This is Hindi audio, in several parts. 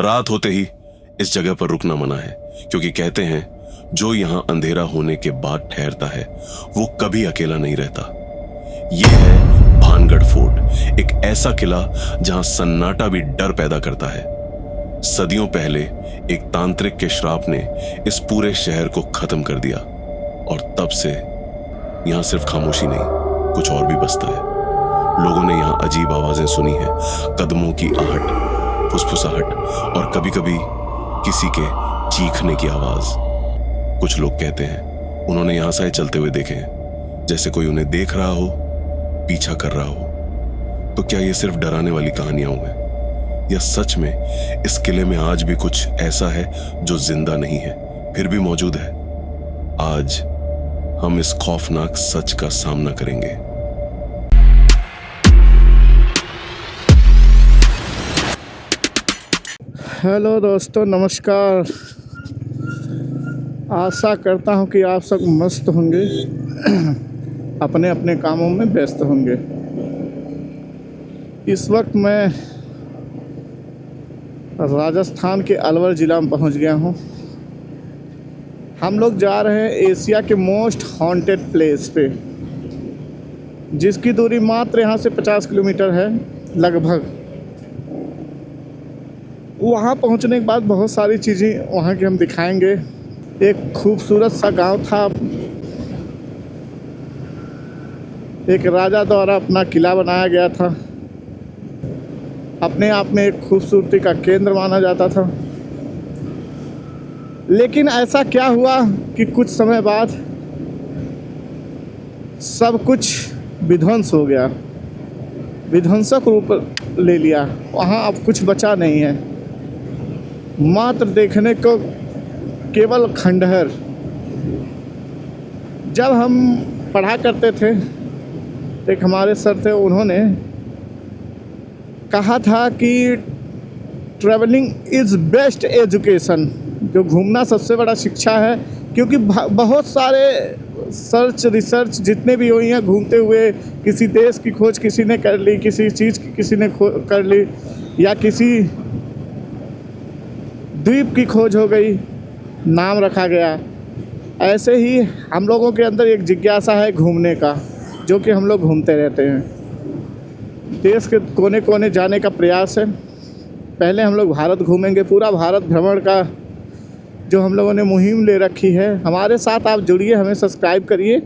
रात होते ही इस जगह पर रुकना मना है, क्योंकि कहते हैं जो यहां अंधेरा होने के बाद ठहरता है वो कभी अकेला नहीं रहता। यह है भानगढ़ फोर्ट, एक ऐसा किला जहां सन्नाटा भी डर पैदा करता है। सदियों पहले एक तांत्रिक के श्राप ने इस पूरे शहर को खत्म कर दिया और तब से यहां सिर्फ खामोशी नहीं, कुछ और भी बसता है। लोगों ने यहां अजीब आवाजें सुनी है, कदमों की आहट, फुसफुसाहट और कभी कभी किसी के चीखने की आवाज। कुछ लोग कहते हैं उन्होंने यहां से चलते हुए देखे हैं, जैसे कोई उन्हें देख रहा हो, पीछा कर रहा हो। तो क्या ये सिर्फ डराने वाली कहानियां हैं या सच में इस किले में आज भी कुछ ऐसा है जो जिंदा नहीं है फिर भी मौजूद है? आज हम इस खौफनाक सच का सामना करेंगे। हेलो दोस्तों, नमस्कार। आशा करता हूं कि आप सब मस्त होंगे, अपने अपने कामों में व्यस्त होंगे। इस वक्त मैं राजस्थान के अलवर ज़िला में पहुंच गया हूं। हम लोग जा रहे हैं एशिया के मोस्ट हॉन्टेड प्लेस पे, जिसकी दूरी मात्र यहाँ से 50 किलोमीटर है लगभग। वहाँ पहुँचने के बाद बहुत सारी चीज़ें वहाँ की हम दिखाएंगे। एक खूबसूरत सा गांव था, एक राजा द्वारा अपना किला बनाया गया था, अपने आप में एक खूबसूरती का केंद्र माना जाता था। लेकिन ऐसा क्या हुआ कि कुछ समय बाद सब कुछ विध्वंस हो गया, विध्वंसक रूप ले लिया। वहाँ अब कुछ बचा नहीं है, मात्र देखने को केवल खंडहर। जब हम पढ़ा करते थे, एक हमारे सर थे, उन्होंने कहा था कि ट्रैवलिंग इज़ बेस्ट एजुकेशन, जो घूमना सबसे बड़ा शिक्षा है। क्योंकि बहुत सारे सर्च रिसर्च जितने भी हुई हैं घूमते हुए, किसी देश की खोज किसी ने कर ली, किसी चीज़ की किसी ने कर ली, या किसी द्वीप की खोज हो गई, नाम रखा गया। ऐसे ही हम लोगों के अंदर एक जिज्ञासा है घूमने का, जो कि हम लोग घूमते रहते हैं। देश के कोने कोने जाने का प्रयास है। पहले हम लोग भारत घूमेंगे, पूरा भारत भ्रमण का जो हम लोगों ने मुहिम ले रखी है। हमारे साथ आप जुड़िए, हमें सब्सक्राइब करिए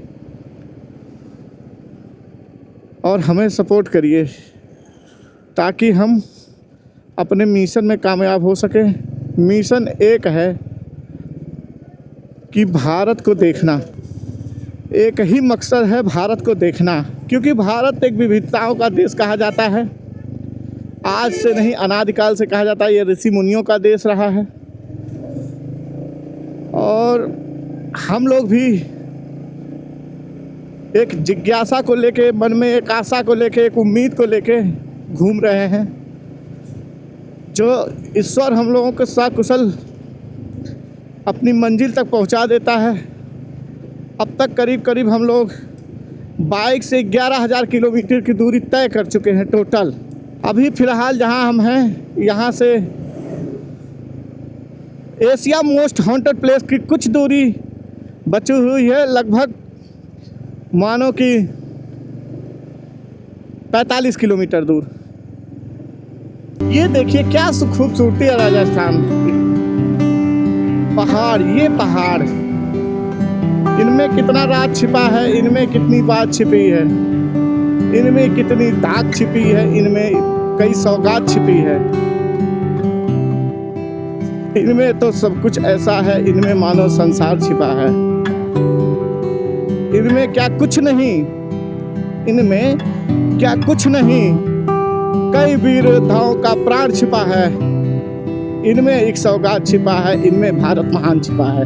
और हमें सपोर्ट करिए, ताकि हम अपने मिशन में कामयाब हो सकें। मिशन एक है कि भारत को देखना, एक ही मकसद है, भारत को देखना। क्योंकि भारत एक विविधताओं का देश कहा जाता है, आज से नहीं अनादिकाल से कहा जाता है। ये ऋषि मुनियों का देश रहा है और हम लोग भी एक जिज्ञासा को लेके, मन में एक आशा को लेके, एक उम्मीद को लेके घूम रहे हैं, जो ईश्वर हम लोगों को सकुशल अपनी मंजिल तक पहुंचा देता है। अब तक करीब करीब हम लोग बाइक से 11,000 किलोमीटर की दूरी तय कर चुके हैं टोटल। अभी फ़िलहाल जहां हम हैं, यहां से एशिया मोस्ट हॉन्टेड प्लेस की कुछ दूरी बची हुई है, लगभग मानो कि 45 किलोमीटर दूर। ये देखिए क्या खूबसूरती है राजस्थान की। पहाड़, ये पहाड़, इनमें कितना राज छिपा है, इनमें कितनी बात छिपी है, इनमें कितनी दाग छिपी है, इनमें कई सौगात छिपी है। इनमें तो सब कुछ ऐसा है, इनमें मानो संसार छिपा है। इनमें क्या कुछ नहीं, इनमें क्या कुछ नहीं, कई वीर योद्धाओं का प्राण छिपा है। इनमें एक सौगात छिपा है, इनमें भारत महान छिपा है।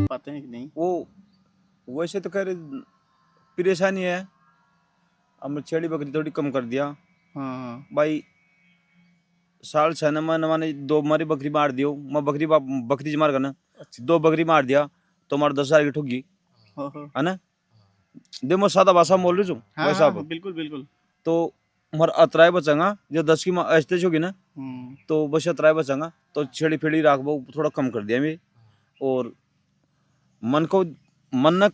पाते हैं कि नहीं? वो वैसे तो खैर परेशानी है। अब छेड़ी बकरी थोड़ी कम कर दिया हाँ भाई। साल 6 मैंने 2 मारी बकरी मार दियो। मैं बकरी मार कर ना अच्छा 2 बकरी मार दिया तो हमारे 10,000 की ठुगी हाँ है ना। दे मैं सादा भाषा में बोल रही हूँ हाँ भाई हाँ साहब। बिल्कुल बिल्कुल। तो हमारा अतराय बचांगा जो 10 की ऐसे होगी ना हम्म, तो बस अतराय बचांगा तो छेड़ी फेड़ी राख वो थोड़ा कम कर दिया मैं। और मन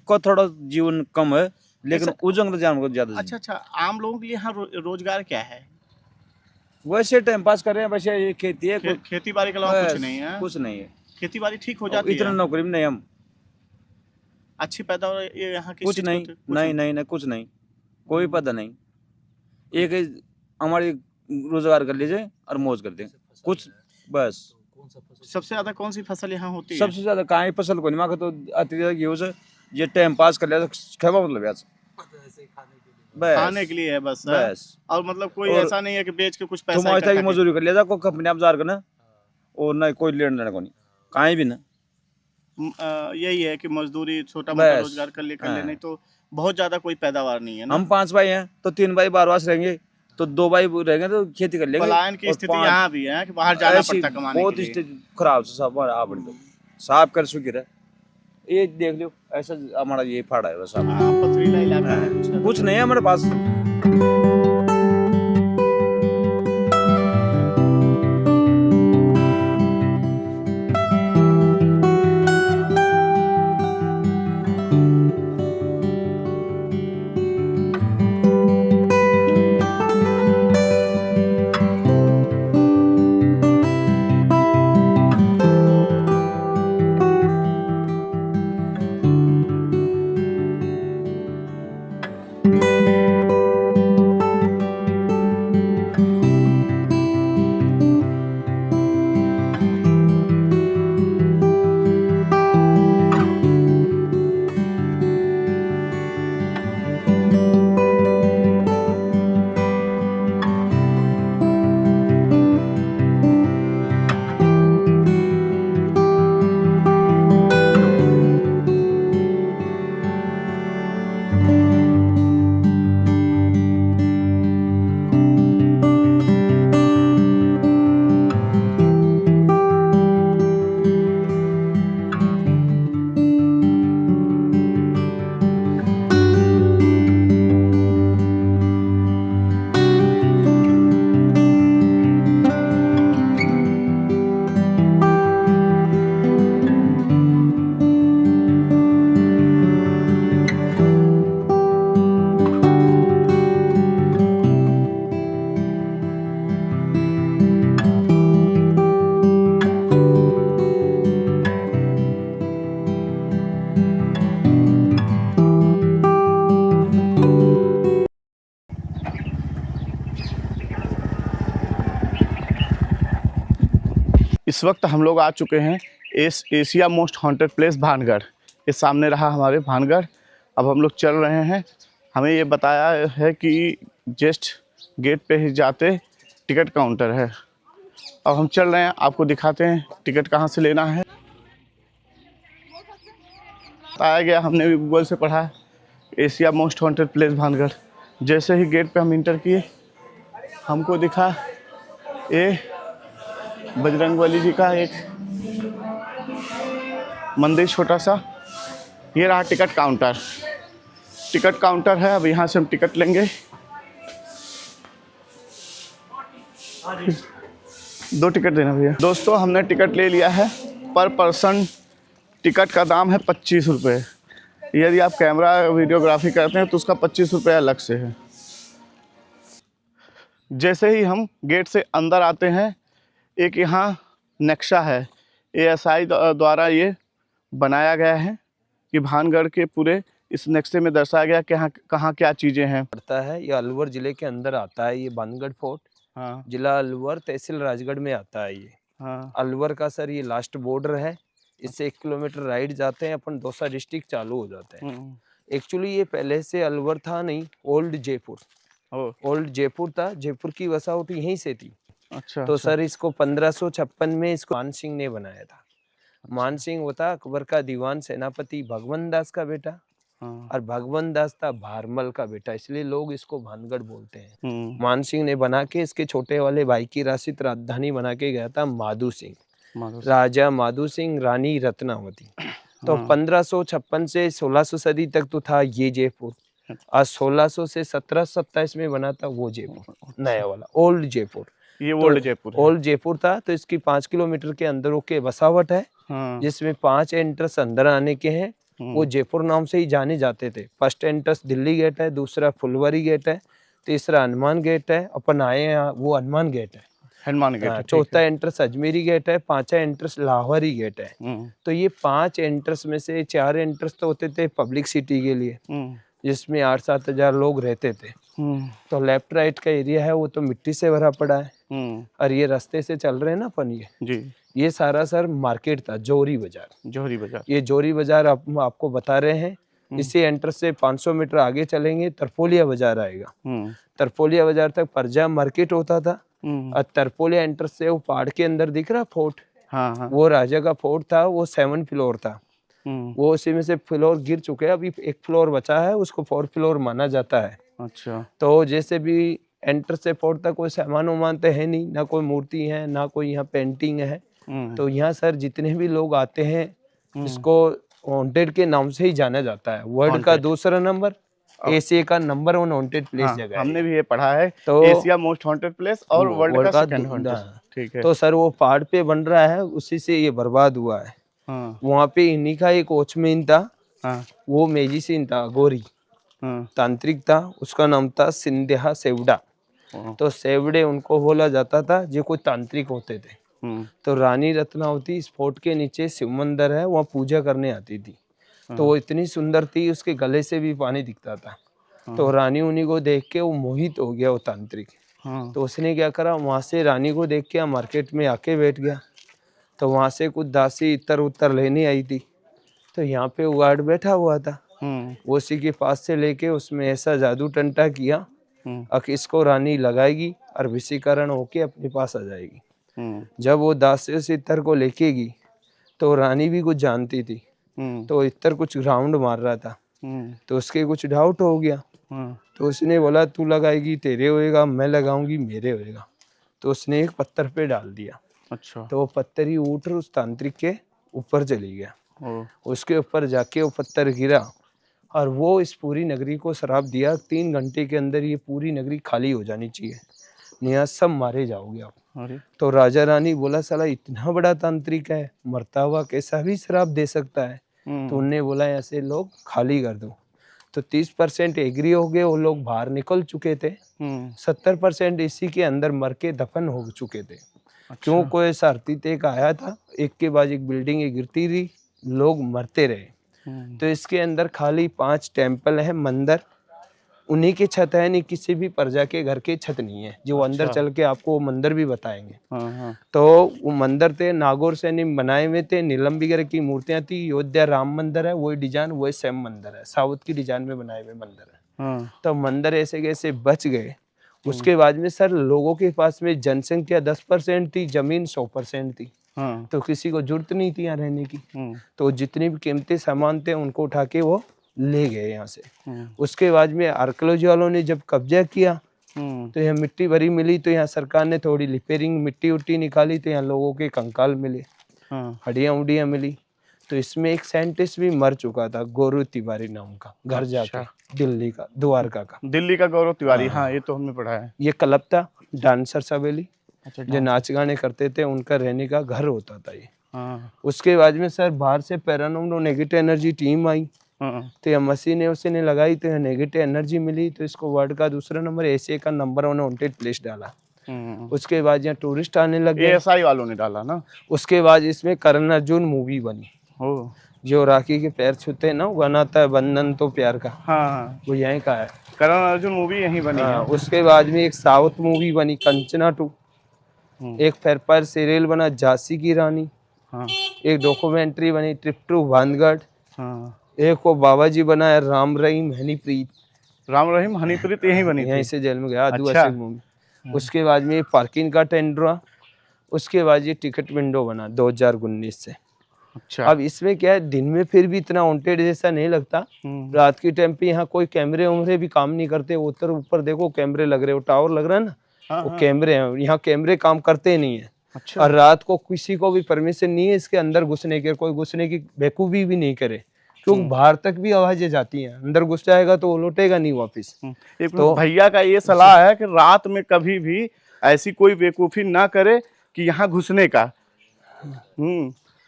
को थोड़ा जीवन कम है लेकिन ऐसा उजंग जान को ज्यादा जी। अच्छा अच्छा, आम लोगों के लिए यहाँ रोजगार क्या है? वैसे टाइम पास कर रहे हैं वैसे ये खेती है खेती बाड़ी के अलावा कुछ बस नहीं है? कुछ नहीं है। खेती बाड़ी ठीक हो और जाती इतना है? नौकरी में नहीं हम अच्छी पैदावार ये यहाँ किस कुछ चीज़ की नहीं होती है? कुछ नहीं नहीं नहीं कुछ नहीं कोई पता नहीं। एक ही हमारी रोजगार कर लीजिए और मौज कर दें कुछ बस। सबसे ज्यादा कौन सी फसल यहाँ होती है? सबसे ज्यादा कहाँ फसल को नहीं मांगा तो अतिरिक्त गेहूं से ये टाइम पास कर लिया खेबा मतलब आज बस खाने के लिए है बस है? बस। और मतलब कोई और ऐसा नहीं है कि बेच के कुछ तुम पैसा आज तक इकट्ठा किया? मजदूरी कर लिया कोई कंपनी आप जार करना और ना कोई लेना देना को नहीं कहीं भी ना यही है कि मजदूरी छोटा मोटा बस। रोजगार कर ले हाँ। नहीं तो बहुत ज्यादा कोई पैदावार नहीं है ना। हम 5 भाई हैं तो 3 भाई बारवास रहेंगे तो 2 भाई रहेंगे तो खेती कर लेंगे। पलायन की और स्थिति 5 यहाँ भी है कि बाहर जाना ऐसी पड़ता कमाने बहुत के लिए। स्थिति खराब से सब आपने तो साफ कर सुखी रहे ये देख लो ऐसा हमारा ये फाड़ा है बस आप। हाँ, पथरीला इलाका है कुछ कुछ नहीं है हमारे पास। इस वक्त हम लोग आ चुके हैं Asia most haunted place Bhangarh. ये सामने रहा हमारे भानगढ़। अब हम लोग चल रहे हैं। हमें ये बताया है कि जस्ट गेट पे ही जाते टिकट काउंटर है। अब हम चल रहे हैं, आपको दिखाते हैं टिकट कहाँ से लेना है। बताया गया, हमने भी गूगल से पढ़ा, Asia most haunted place Bhangarh. जैसे ही गेट पे हम इंटर किए हमको दिखा ये बजरंगबली जी का एक मंदिर छोटा सा। ये रहा टिकट काउंटर। टिकट काउंटर है, अब यहाँ से हम टिकट लेंगे। 2 टिकट देना भैया। दोस्तों हमने टिकट ले लिया है। पर पर्सन टिकट का दाम है 25 रुपये। यदि आप कैमरा वीडियोग्राफी करते हैं तो उसका 25 रुपये अलग से है। जैसे ही हम गेट से अंदर आते हैं एक यहाँ नक्शा है, ASI द्वारा ये बनाया गया है कि भानगढ़ के पूरे इस नक्शे में दर्शाया गया कि यहाँ कहाँ क्या चीज़ें हैं। पड़ता है ये अलवर जिले के अंदर आता है। ये भानगढ़ फोर्ट हाँ जिला अलवर तहसील राजगढ़ में आता है। ये हाँ अलवर का सर ये लास्ट बॉर्डर है। इससे 1 किलोमीटर राइट जाते हैं अपन दौसा डिस्ट्रिक्ट चालू हो जाते हैं। एक्चुअली ये पहले से अलवर था नहीं, ओल्ड जयपुर। ओल्ड जयपुर था, जयपुर की वसाहत यहीं से थी। अच्छा। तो सर इसको 1556 में इसको मान सिंह ने बनाया था। मान सिंह होता अकबर का दीवान सेनापति भगवंत दास का बेटा। हाँ। और भगवान दास था भारमल का बेटा, इसलिए लोग इसको भानगढ़ बोलते हैं। हम्म। मान सिंह ने बना के इसके छोटे वाले भाई की राशित राजधानी बना के गया था माधु सिंह, माधव राजा माधु सिंह, रानी रत्नावती। तो हाँ। 1556 से 1600 सदी तक तो था ये जयपुर, और 1600 से 1727 में बना था वो जयपुर, नया वाला ओल्ड जयपुर। ये तो ओल्ड जयपुर है। ओल्ड जयपुर था। तो इसकी 5 किलोमीटर के अंदर होके बसावट है, हाँ। जिसमें 5 एंट्रेंस अंदर आने के हैं। वो जयपुर नाम से ही जाने जाते थे। फर्स्ट एंट्रेंस दिल्ली गेट है, दूसरा फुलवारी गेट है, तीसरा हनुमान गेट है, अपन आए हैं वो हनुमान गेट है, हनुमान गेट है, ठीक चौथा है। एंट्रेंस अजमेरी गेट है, पांचवा एंट्रेंस लाहौरी गेट है। तो ये 5 एंट्रेंस में से 4 एंट्रेंस तो होते थे पब्लिक सिटी के लिए, जिसमें 8-7 हजार लोग रहते थे। तो लेफ्ट राइट का एरिया है वो तो मिट्टी से भरा पड़ा है। और ये रास्ते से चल रहे हैं ना अपन, ये सारा सर मार्केट था, जोहरी बाजार। जोहरी बाजार, ये जोहरी बाजार आपको बता रहे हैं। इसी एंट्रेंस से 500 मीटर आगे चलेंगे तरपोलिया बाजार आएगा। तरपोलिया बाजार तक परजा मार्केट होता था। और तरपोलिया एंट्रेंस से वो पहाड़ के अंदर दिख रहा फोर्ट, हाँ। वो राजा का फोर्ट था, वो 7 फ्लोर था। वो उसी में से फ्लोर गिर चुके हैं, अभी 1 फ्लोर बचा है, उसको 4th फ्लोर माना जाता है। अच्छा। तो जैसे भी एंटर से फोर्ट तक कोई सामान वामान तो है नहीं, ना कोई मूर्ति है, ना कोई यहाँ पेंटिंग है। तो यहाँ सर जितने भी लोग आते हैं, इसको हॉन्टेड के नाम से ही जाना जाता है। वर्ल्ड का दूसरा नंबर, एशिया का नंबर 1 हॉन्टेड प्लेस जगह है। हमने भी ये पढ़ा है, तो एशिया मोस्ट हॉन्टेड प्लेस और वर्ल्ड का सेकंड हॉन्टेड। ठीक है। तो सर वो पहाड़ पे बन रहा है, उसी से ये बर्बाद हुआ है। वहाँ पे इन्हीं का एक वॉचमैन था, वो मेजिशियन था, गोरी तांत्रिक था, उसका नाम था सिंध्या सेवडा। तो सेवड़े उनको बोला जाता था, जो कोई तांत्रिक होते थे। तो रानी रत्नावती इस फोर्ट के नीचे शिव मंदिर है, वहाँ पूजा करने आती थी। तो वो इतनी सुंदर थी, उसके गले से भी पानी दिखता था। तो रानी उन्हीं को देख के वो मोहित हो गया, वो तांत्रिक। तो उसने क्या करा, वहां से रानी को देख के मार्केट में आके बैठ गया। तो वहां से कुछ दासी इतर उतर लेने आई थी। तो यहाँ पे गार्ड बैठा हुआ था, वो उसी के पास से लेके उसमें ऐसा जादू टंटा किया, अब इसको रानी लगाएगी और विषीकरण होके अपने पास आ जाएगी। जब वो दासी उस इतर को लेके गई, तो रानी भी कुछ जानती थी। तो इतर कुछ राउंड मार रहा था, तो उसके कुछ डाउट हो गया। तो उसने बोला तू लगाएगी तेरे होएगा, मैं लगाऊंगी मेरे होएगा। तो उसने एक पत्थर पे डाल दिया। अच्छा। तो वो पत्थर ही उठ उस तांत्रिक के ऊपर चली गया। उसके ऊपर जाके वो पत्थर गिरा और वो इस पूरी नगरी को श्राप दिया, 3 घंटे के अंदर ये पूरी नगरी खाली हो जानी चाहिए, नहीं सब मारे जाओगे आप। तो राजा रानी बोला साला इतना बड़ा तांत्रिक है, मरता हुआ कैसा भी श्राप दे सकता है। तो उनने बोला ऐसे लोग खाली कर दो। तो 30% एग्री हो गए, वो लोग बाहर निकल चुके थे। 70% इसी के अंदर मर के दफन हो चुके थे। क्यों कोई ऐसा एक आया था, एक के बाद एक बिल्डिंग गिरती रही, लोग मरते रहे। तो इसके अंदर खाली 5 टेम्पल है, मंदिर, उन्हीं की छत है, नहीं किसी भी प्रजा के घर की छत नहीं है। जो अंदर चल के आपको वो मंदिर भी बताएंगे। तो वो मंदिर थे नागौर से नहीं बनाए हुए थे, नीलम वगैरह की मूर्तियां थी। अयोध्या राम मंदिर है, वही डिजाइन वही सेम मंदिर है, साउथ की डिजाइन में बनाए हुए मंदिर है। तो मंदिर ऐसे कैसे बच गए। उसके बाद में सर लोगों के पास में जनसंख्या 10% थी, जमीन 100% थी। तो किसी को जरूरत नहीं थी यहाँ रहने की। तो जितनी भी कीमती सामान थे उनको उठा के वो ले गए यहाँ से। उसके बाद में आर्कियोलॉजी वालों ने जब कब्जा किया, तो यहाँ मिट्टी भरी मिली। तो यहाँ सरकार ने थोड़ी रिपेयरिंग मिट्टी उट्टी निकाली, तो यहाँ लोगों के कंकाल मिले, हड्डियां उड्डियां मिली। तो इसमें एक साइंटिस्ट भी मर चुका था, गौरव तिवारी नाम का, घर जाके दिल्ली का, द्वारका का। दिल्ली का गौरव तिवारी, हाँ ये तो हमने पढ़ा है। ये क्लब था डांसर सवेली, जो नाच गाने करते थे, उनका रहने का घर होता था ये। उसके बाद में सर बाहर से पैरानॉर्मल नेगेटिव एनर्जी टीम आई। तो ये मशीन है उसने लगाई, तो नेगेटिव एनर्जी मिली। तो इसको वर्ल्ड का दूसरा नंबर, एशिया का नंबर 1 हॉन्टेड प्लेस डाला। उसके बाद यहाँ टूरिस्ट आने लगे, एएसआई वालों ने डाला ना। उसके बाद इसमें करण अर्जुन मूवी बनी, जो राखी के पैर छूते हैं ना, वो बनाता है बंधन तो प्यार का। हाँ। वो यहीं का है, करण अर्जुन मूवी यहीं बनी है। उसके बाद में एक साउथ मूवी बनी कंचना 2, एक फेरपार सीरियल बना झांसी की रानी, एक डॉक्यूमेंट्री बनी ट्रिप टू भानगढ़, एक वो बाबा जी बना है राम रहीम हनीप्रीत। राम रहीम हनीप्रीत यहीं बनी थी, यहीं से जेल में गया आदिवासी मूवी। उसके बाद में पार्किंग का टेंडर हुआ। उसके बाद ये टिकट विंडो बना 2019 से। अच्छा। अब इसमें क्या है, दिन में फिर भी इतना वांटेड जैसा नहीं लगता, रात के टाइम पे यहाँ कोई कैमरे उमरे भी काम नहीं करते। उधर ऊपर देखो कैमरे लग रहे हो, टावर लग रहा है ना, हाँ, वो हाँ। कैमरे हैं, यहाँ कैमरे काम करते नहीं है। अच्छा। और रात को किसी को भी परमिशन नहीं है इसके अंदर घुसने के, कोई घुसने की बेवकूफी भी नहीं करे, क्योंकि बाहर तक भी आवाजें जाती हैं, अंदर घुस जाएगा तो वो लौटेगा नहीं वापस। एक तो भैया का ये सलाह है कि रात में कभी भी ऐसी कोई बेवकूफी ना करे कि यहाँ घुसने का।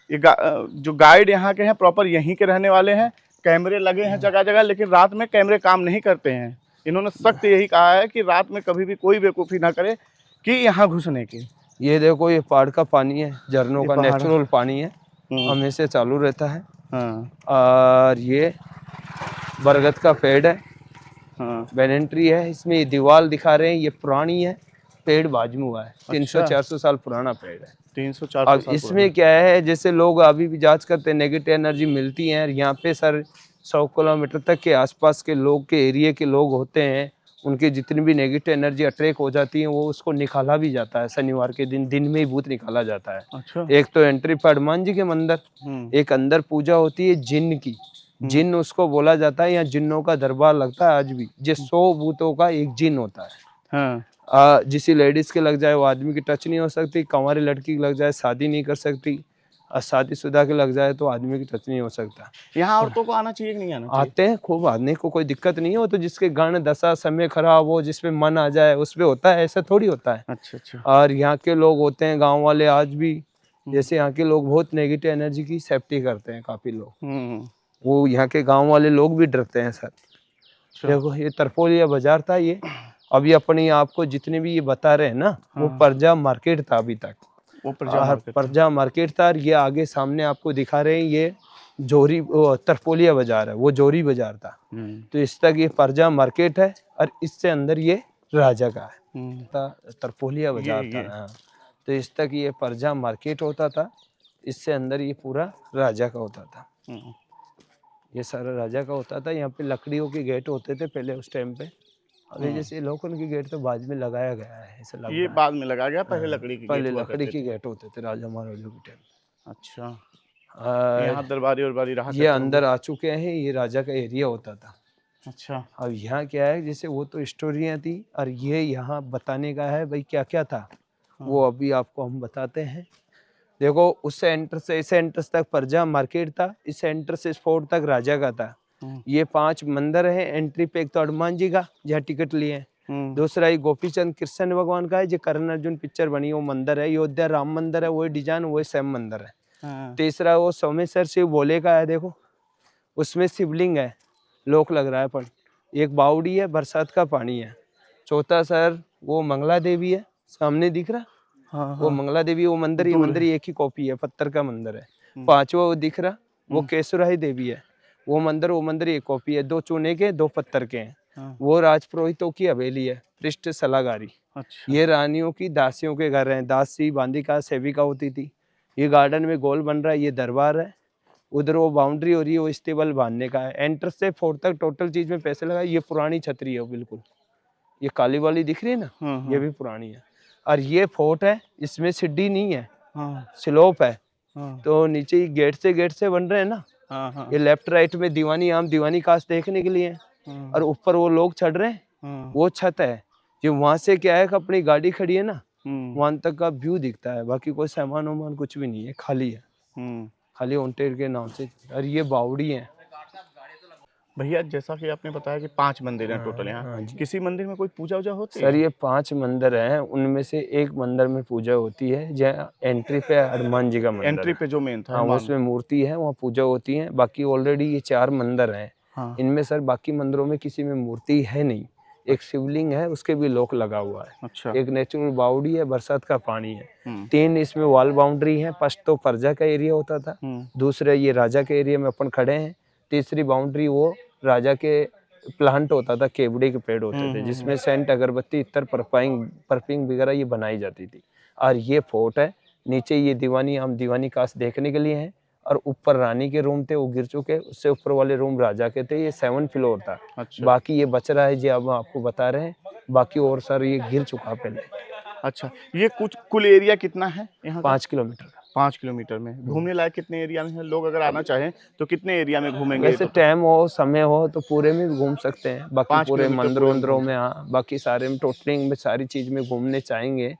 जो गाइड यहाँ के हैं प्रॉपर यहीं के रहने वाले हैं, कैमरे लगे हैं जगह जगह, लेकिन रात में कैमरे काम नहीं करते हैं। इन्होंने सख्त यही कहा है कि रात में कभी भी कोई बेवकूफी ना करे कि यहाँ घुसने की। ये देखो, ये पहाड़ का पानी है, झरनों ये का पहाड़- नेचुरल पानी है, हमेशा चालू रहता है। हाँ, और ये बरगद का पेड़ है, हाँ। बेनेंट्री है, इसमें ये दीवार दिखा रहे हैं, ये पुरानी है, पेड़ बाजू हुआ है, 300-400 साल पुराना पेड़ है। 300-400 अब साल इसमें क्या है, जैसे लोग अभी भी जांच करते हैं, नेगेटिव एनर्जी मिलती है, यहाँ पे सर 100 किलोमीटर तक के आसपास के लोग के एरिया के लोग होते हैं, उनकी जितनी भी नेगेटिव एनर्जी अट्रैक्ट हो जाती है, वो उसको निकाला भी जाता है। शनिवार के दिन में ही भूत निकाला जाता है। अच्छा। एक तो एंट्री पे हनुमान जी के मंदिर, एक अंदर पूजा होती है जिन्न की, जिन्न उसको बोला जाता है, यहाँ जिन्नों का दरबार लगता है आज भी, जो 100 भूतों का एक जिन्न होता है। हाँ। जिसी लेडीज के लग जाए वो आदमी की टच नहीं हो सकती, कंवारी लड़की की लग जाए शादी नहीं कर सकती, और शादीशुदा के लग जाए तो आदमी की टच नहीं हो सकता। यहाँ औरतों को आना चाहिए कि नहीं आना चाहिए? आते हैं खूब, आने को कोई दिक्कत नहीं हो, तो जिसके गण दशा समय खराब हो, जिसपे मन आ जाए उस पे होता है, ऐसा थोड़ी होता है। अच्छा, अच्छा। और यहाँ के लोग होते हैं गांव वाले आज भी, जैसे यहाँ के लोग बहुत नेगेटिव एनर्जी की सेफ्टी करते हैं, काफी लोग, वो यहाँ के गांव वाले लोग भी डरते हैं सर। देखो ये तरपोलिया बाजार था, ये अभी अपनी आपको जितने भी ये बता रहे हैं ना, वो परजा मार्केट था अभी तक, वो परजा मार्केट था। और ये आगे सामने आपको दिखा रहे हैं, ये जोरी तरपोलिया बाजार है, वो जोरी बाजार था। तो इस तक ये परजा मार्केट है, और इससे अंदर ये राजा का है, तरपोलिया बाजार था। हाँ, तो इस तक ये परजा मार्केट होता था, इससे अंदर ये पूरा राजा का होता था, ये सारा राजा का होता था। यहाँ पे लकड़ियों के गेट होते थे पहले उस टाइम पे, अभी जैसे लोखंड के गेट तो बाद में लगाया गया है, ऐसा लग ये रहा है। बाद में लगा गया, पहले लकड़ी की पहले गेट हुआ लकड़ी करते के थे। गेट होते थे राजा महाराजों के टाइम। अच्छा। यहाँ दरबारी उरबारी रहा ये अंदर आ चुके हैं, ये राजा का एरिया होता था। अच्छा। अब यहाँ क्या है, जैसे वो तो स्टोरियाँ थी, और ये यहाँ बताने का है भाई क्या क्या था, वो अभी आपको हम बताते हैं। देखो उस सेंटर से इस सेंटर तक परजा मार्केट था, इस सेंटर से इस फोर्ट तक राजा का था। ये 5 मंदिर है एंट्री पे, एक तो हनुमान जी का जहाँ टिकट लिए हैं, दूसरा ये गोपीचंद कृष्ण भगवान का है, जो कर्ण अर्जुन पिक्चर बनी वो मंदिर है, अयोध्या राम मंदिर है, वही डिजाइन वही सेम मंदिर है। तीसरा वो सोमेश्वर शिव भोले का है, देखो उसमें शिवलिंग है, लोक लग रहा है, पर एक बावड़ी है, बरसात का पानी है। चौथा सर वो मंगला देवी है, सामने दिख रहा, वो मंगला देवी, वो मंदिर, ये मंदिर एक ही कॉपी है, पत्थर का मंदिर है। पांचवा वो दिख रहा, वो केसुराही देवी है, वो मंदिर एक कॉपी है, 2 चूने के 2 पत्थर के हैं। वो राजपुरोहितों की हवेली है, पृष्ठ सलागारी। अच्छा। ये रानियों की दासियों के घर हैं, दासी बांदिका सेविका होती थी। ये गार्डन में गोल बन रहा है, ये दरबार है, उधर वो बाउंड्री हो रही है, वो स्टेबल बांधने का है। एंटर से फोर्ट तक टोटल चीज में पैसे लगाए। ये पुरानी छतरी है बिल्कुल, ये काली वाली दिख रही है ना, ये भी पुरानी है। और ये फोर्ट है, इसमें सीढ़ी नहीं है, स्लोप है, तो नीचे गेट से बन रहे हैं ना, ये लेफ्ट राइट में दीवानी आम दीवानी काश देखने के लिए, और ऊपर वो लोग चढ़ रहे हैं, वो छत है। जो वहां से क्या है, अपनी गाड़ी खड़ी है ना, वहां तक का व्यू दिखता है, बाकी कोई सामान वामान कुछ भी नहीं है, खाली है, खाली ओंटेर के नाम से। और ये बावड़ी है। भैया जैसा कि आपने बताया कि 5 मंदिर हैं टोटल यहाँ, किसी मंदिर में कोई पूजा वूजा होती है? सर ये 5 मंदिर हैं, उनमें से एक मंदिर में पूजा होती है, जहाँ एंट्री पे हनुमान जी का मंदिर, एंट्री पे जो मेन था, हाँ उसमें मूर्ति है, वहाँ पूजा होती है। बाकी ऑलरेडी ये 4 मंदिर हैं, इनमें सर बाकी मंदिरों में किसी में मूर्ति है नहीं। एक शिवलिंग है, उसके भी लोक लगा हुआ है। अच्छा। एक नेचुरल बावड़ी है, बरसात का पानी है। 3 इसमें वॉल बाउंड्री है। फर्स्ट तो परजा का एरिया होता था, दूसरे ये राजा के एरिया में अपन खड़े हैं, तीसरी बाउंड्री वो राजा के प्लांट होता था, केवड़े के पेड़ होते थे, जिसमें सेंट अगरबत्ती इतर परफ्यूम वगैरह ये बनाई जाती थी। और ये फोर्ट है, नीचे ये दीवानी हम दीवानी काश देखने के लिए हैं, और ऊपर रानी के रूम थे, वो गिर चुके, उससे ऊपर वाले रूम राजा के थे। ये 7 फ्लोर था। अच्छा। बाकी ये बच रहा है जी, अब आपको बता रहे हैं, बाकी और सर ये गिर चुका पहले। अच्छा, ये कुछ कुल एरिया कितना है यहाँ? 5 किलोमीटर का। 5 किलोमीटर में। घूमने लायक कितने एरिया में है? लोग अगर आना चाहें तो कितने एरिया में घूमेंगे? वैसे टाइम हो, समय हो तो पूरे में भी घूम सकते हैं, बाकी 5 पूरे किलोमीटर मंदिरों पूरे वंदिरों में, हाँ, बाकी सारे में टोटलिंग में सारी चीज में घूमने चाहेंगे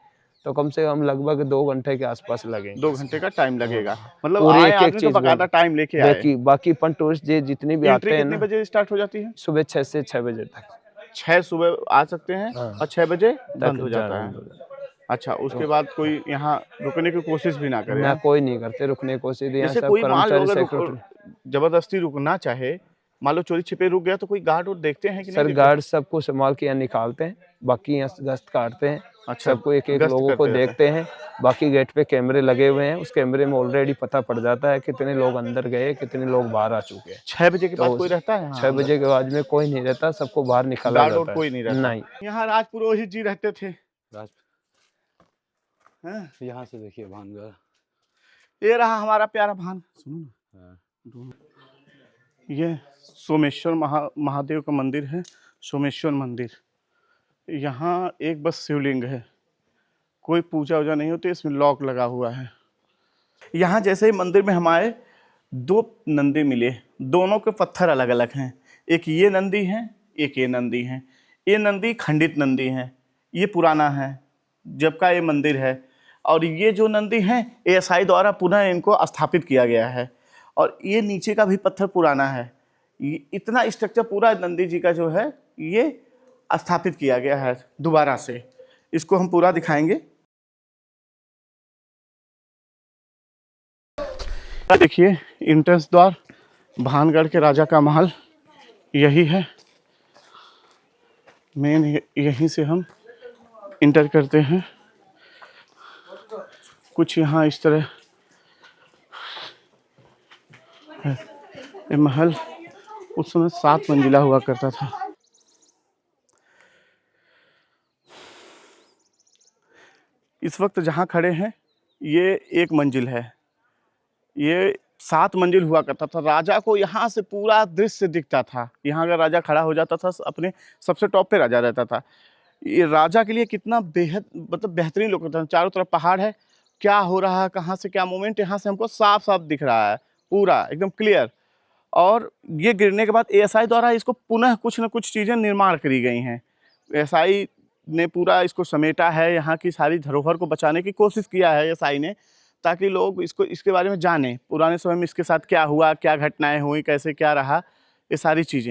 तो कम से कम लगभग 2 घंटे के आसपास लगेंगे। 2 घंटे का टाइम लगेगा। मतलब पूरी आए एक-एक आदमी तो चीज बकायदा टाइम लेके आए। बाकी अपन टूरिस्ट जितने भी एंट्री आते हैं कितने ना, बजे स्टार्ट हो जाती है? सुबह 6 से 6 बजे तक 6 सुबह आ सकते हैं हाँ। और 6 बजे तक बंद हो जाता है। बंद हो जाता है। अच्छा, उसके बाद कोई यहाँ रुकने की कोशिश भी ना करे? ना, कोई नहीं करते रुकने की कोशिश, यहाँ जैसे सब कोई मान लो कर्मचारी अगर सेक्रेटरी। जबरदस्ती रुकना चाहे, मान लो चोरी छिपे रुक गया तो कोई गार्ड और देखते हैं कि नहीं सर देखते? गार्ड सबको संभाल के यहाँ निकालते हैं, बाकी यहाँ गश्त काटते हैं। अच्छा, सबको एक एक गश्त लोगों को करते रहते हैं। देखते हैं। बाकी गेट पे कैमरे लगे हुए हैं, उस कैमरे में ऑलरेडी पता पड़ जाता है कितने लोग अंदर गए, कितने लोग बाहर आ चुके हैं। 6 बजे के बाद तो कोई रहता है? 6 बजे के बाद में कोई नहीं रहता, सबको बाहर निकाला गार्ड और जाता है। कोई नहीं रहता? नहीं। यहाँ राजपुरोहित जी रहते थे। यहाँ से देखिए भानगढ़। ये रहा हमारा प्यारा भान। सुनो ना, ये सोमेश्वर महादेव का मंदिर है, सोमेश्वर मंदिर। यहाँ एक बस शिवलिंग है, कोई पूजा वूजा नहीं होती, इसमें लॉक लगा हुआ है। यहाँ जैसे ही मंदिर में हम आए, 2 नंदी मिले, दोनों के पत्थर अलग अलग हैं। एक ये नंदी है, एक ये नंदी है। ये नंदी खंडित नंदी है, ये पुराना है जब का ये मंदिर है। और ये जो नंदी हैं एएसआई द्वारा पुनः इनको स्थापित किया गया है। और ये नीचे का भी पत्थर पुराना है। ये इतना स्ट्रक्चर पूरा नंदी जी का जो है ये स्थापित किया गया है दोबारा से। इसको हम पूरा दिखाएंगे। देखिए एंट्रेंस द्वार, भानगढ़ के राजा का महल यही है। मेन यहीं से हम इंटर करते हैं। कुछ यहाँ इस तरह है। ये महल उस समय 7 मंजिला हुआ करता था। इस वक्त जहाँ खड़े हैं ये 1 मंजिल है, ये 7 मंजिल हुआ करता था। राजा को यहाँ से पूरा दृश्य दिखता था। यहाँ अगर राजा खड़ा हो जाता था, अपने सबसे टॉप पे राजा रहता था। ये राजा के लिए कितना बेहद मतलब बेहतरीन लोग था। चारों तरफ पहाड़ है, क्या हो रहा है, कहाँ से क्या मूवमेंट, यहाँ से हमको साफ साफ दिख रहा है, पूरा एकदम क्लियर। और ये गिरने के बाद एएसआई द्वारा इसको पुनः कुछ न कुछ चीज़ें निर्माण करी गई हैं। एएसआई ने पूरा इसको समेटा है, यहाँ की सारी धरोहर को बचाने की कोशिश किया है एएसआई ने, ताकि लोग इसके बारे में जानें, पुराने समय में इसके साथ क्या हुआ, क्या घटनाएं हुई, कैसे क्या रहा, ये सारी चीज़ें।